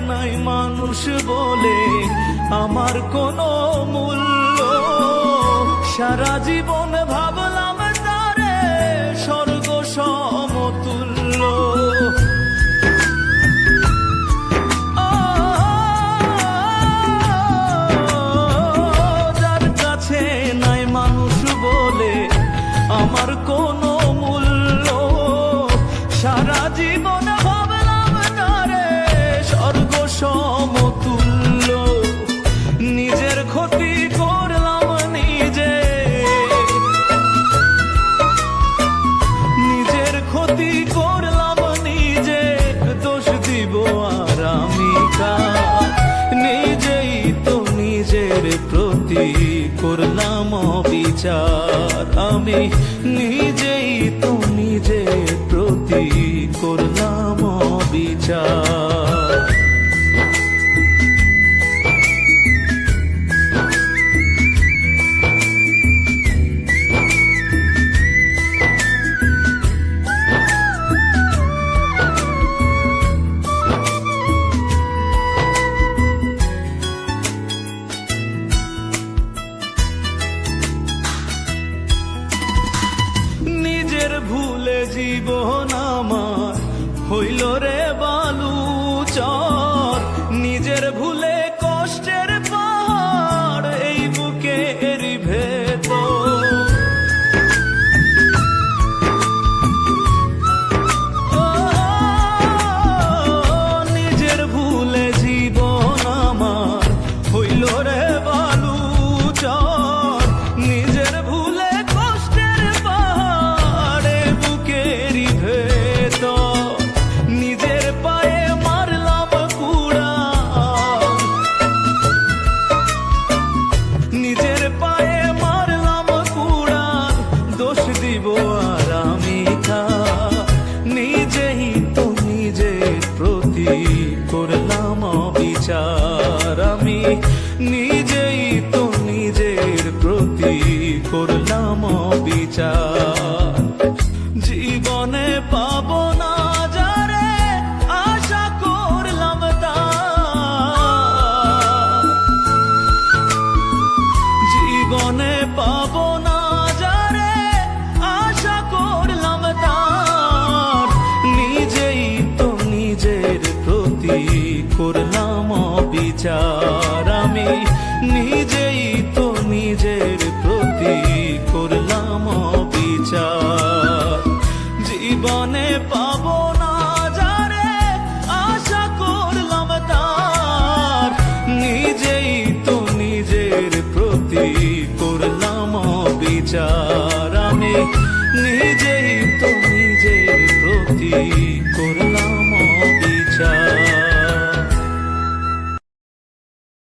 নাই মানুষ বলে আমার কোনো মূল্য। সারা জীবন ভাবলাম তারে স্বর্গ সমতুল্য। যার কাছে নাই মানুষ বলে আমার কোনো মূল্য, সারা জীবন ভাবলাম তারে স্বর্গ সমতুল্য। নিজের ক্ষতি করলাম নিজে, নিজের ক্ষতি করলাম নিজে, দোষ দিব আর আমি কার? নিজেই তো নিজের প্রতি করলাম অবিচার, আমি নিজেই তো নিজের প্রতি করলাম অবিচার। ভুলে জীবন আমার হইল রে বালুচর, নিজের ভুলে কষ্টের পাহাড় এই বুকের ভেতর। নিজের ভুলে জীবন আমার হইল রে বালুচর, নিজের ভুলে কষ্টের পাহাড় বুকেরই ভেতর। নিজের পায়ে মারলাম কুড়া, নিজের পায়ে মারলাম কুড়া, দোষ দিব আর আমি কার? নিজেই তো নিজের প্রতি করলাম অবিচার, আমি নিজেই তো নিজের প্রতি করলাম অবিচার। জীবনে পাবো না যারে আশা করলাম তার, জীবনে পাবো না যারে আশা করলাম তার। নিজেই তো নিজের প্রতি করলাম অবিচার, আমি নিজেই তো নিজের প্রতি করলাম অবিচার। জীবনে পাবো না যারে আশা করলাম তার, নিজেই তো নিজের প্রতি করলাম অবিচার, আমি নিজেই তো নিজের প্রতি করলাম